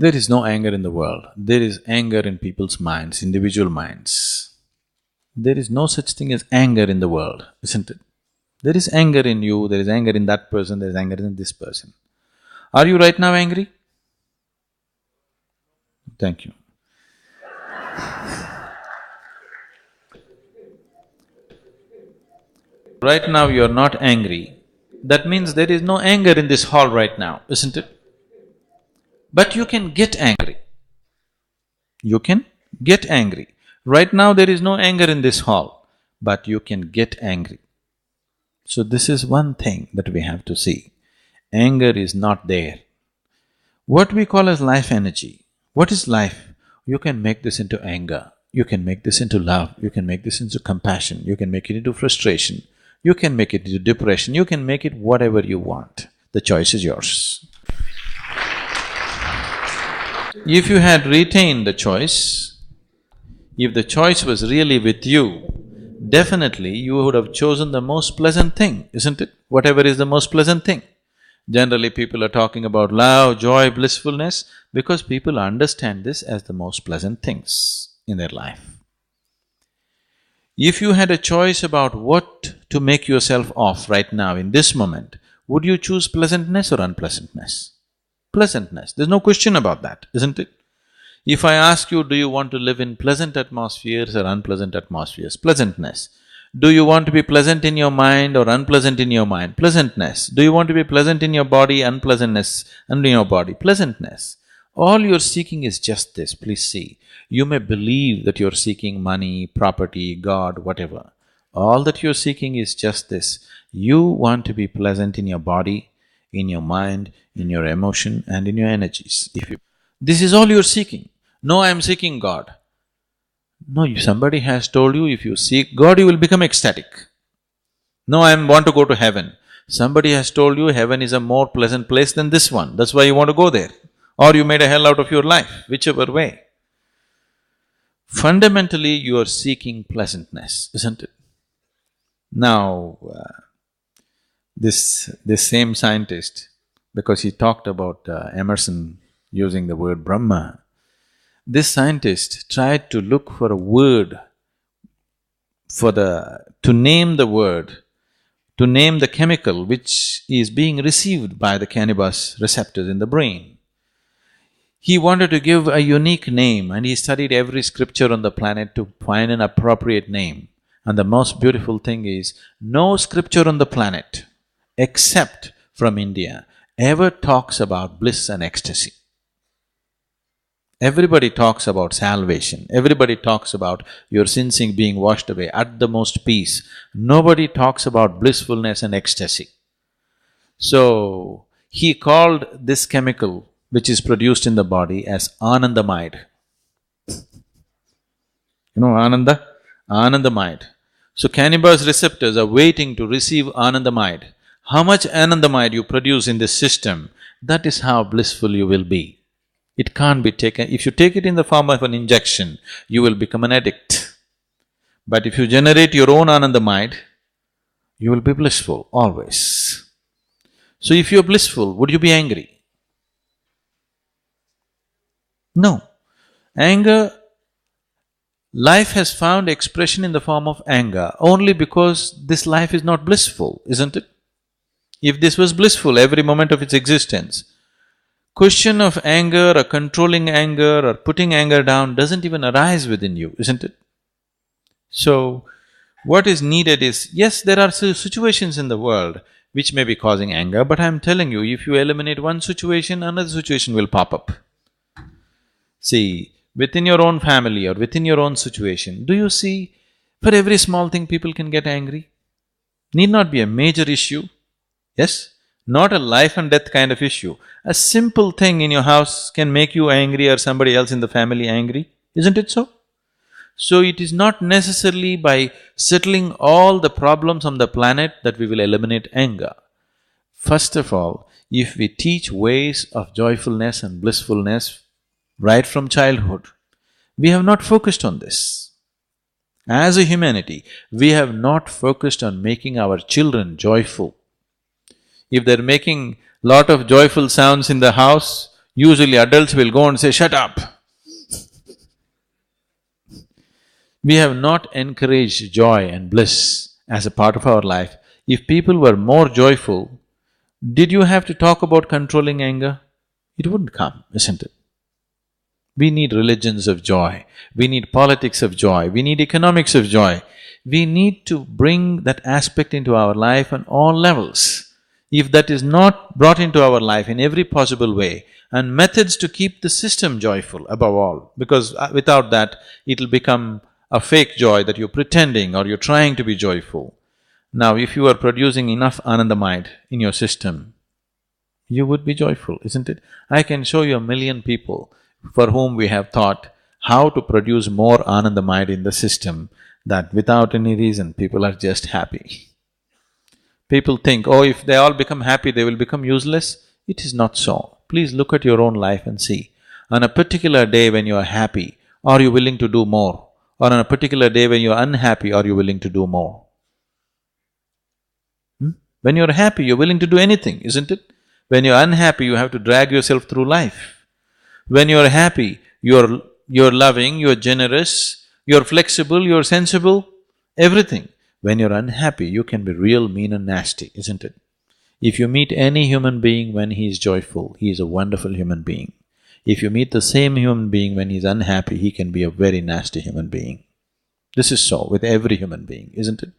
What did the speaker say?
There is no anger in the world. There is anger in people's minds, individual minds. There is no such thing as anger in the world, isn't it? There is anger in you, there is anger in that person, there is anger in this person. Are you right now angry? Thank you. Right now you are not angry, that means there is no anger in this hall right now, isn't it? But you can get angry. You can get angry. Right now there is no anger in this hall, but you can get angry. So this is one thing that we have to see. Anger is not there. What we call as life energy, what is life? You can make this into anger, you can make this into love, you can make this into compassion, you can make it into frustration, you can make it into depression, you can make it whatever you want. The choice is yours. If you had retained the choice, if the choice was really with you, definitely you would have chosen the most pleasant thing, isn't it? Whatever is the most pleasant thing. Generally people are talking about love, joy, blissfulness because people understand this as the most pleasant things in their life. If you had a choice about what to make yourself of right now in this moment, would you choose pleasantness or unpleasantness? Pleasantness, there's no question about that, isn't it? If I ask you, do you want to live in pleasant atmospheres or unpleasant atmospheres? Pleasantness. Do you want to be pleasant in your mind or unpleasant in your mind? Pleasantness. Do you want to be pleasant in your body, unpleasantness in your body? Pleasantness. All you're seeking is just this, please see. You may believe that you're seeking money, property, God, whatever. All that you're seeking is just this. You want to be pleasant in your body, in your mind, in your emotion and in your energies. This is all you're seeking. No, I'm seeking God. No, somebody has told you if you seek God, you will become ecstatic. No, I want to go to heaven. Somebody has told you heaven is a more pleasant place than this one, that's why you want to go there. Or you made a hell out of your life, whichever way. Fundamentally, you are seeking pleasantness, isn't it? Now, this same scientist, because he talked about Emerson using the word Brahma, this scientist tried to look for a word to name the word, to name the chemical which is being received by the cannabis receptors in the brain. He wanted to give a unique name and he studied every scripture on the planet to find an appropriate name. And the most beautiful thing is, no scripture on the planet, except from India, ever talks about bliss and ecstasy. Everybody talks about salvation, everybody talks about your sins being washed away, at the most peace. Nobody talks about blissfulness and ecstasy. So, he called this chemical which is produced in the body as Anandamide. You know Ananda? Anandamide. So cannabis receptors are waiting to receive Anandamide. How much Anandamide you produce in this system, that is how blissful you will be. It can't be taken… if you take it in the form of an injection, you will become an addict. But if you generate your own Anandamide, you will be blissful, always. So if you're blissful, would you be angry? No. Anger… life has found expression in the form of anger only because this life is not blissful, isn't it? If this was blissful every moment of its existence, question of anger or controlling anger or putting anger down doesn't even arise within you, isn't it? So, what is needed is, yes, there are situations in the world which may be causing anger, but I'm telling you, if you eliminate one situation, another situation will pop up. See, within your own family or within your own situation, do you see, for every small thing people can get angry? Need not be a major issue, yes? Not a life and death kind of issue. A simple thing in your house can make you angry or somebody else in the family angry, isn't it so? So it is not necessarily by settling all the problems on the planet that we will eliminate anger. First of all, if we teach ways of joyfulness and blissfulness right from childhood, we have not focused on this. As a humanity, we have not focused on making our children joyful. If they're making lot of joyful sounds in the house, Usually adults will go and say, "Shut up." We have not encouraged joy and bliss as a part of our life. If people were more joyful, did you have to talk about controlling anger? It wouldn't come, isn't it? We need religions of joy, we need politics of joy, we need economics of joy. We need to bring that aspect into our life on all levels. If that is not brought into our life in every possible way, and methods to keep the system joyful above all, because without that, it'll become a fake joy that you're pretending or you're trying to be joyful. Now, if you are producing enough Anandamide in your system, you would be joyful, isn't it? I can show you 1,000,000 people for whom we have taught how to produce more Anandamide in the system, that without any reason, people are just happy. People think, oh, if they all become happy, they will become useless. It is not so. Please look at your own life and see. On a particular day when you are happy, are you willing to do more? Or on a particular day when you are unhappy, are you willing to do more? When you're happy, you're willing to do anything, isn't it? When you're unhappy, you have to drag yourself through life. When you're happy, you're loving, you're generous, you're flexible, you're sensible, everything. When you're unhappy, you can be real mean and nasty, isn't it? If you meet any human being when he is joyful, he is a wonderful human being. If you meet the same human being when he's unhappy, he can be a very nasty human being. This is so with every human being, isn't it?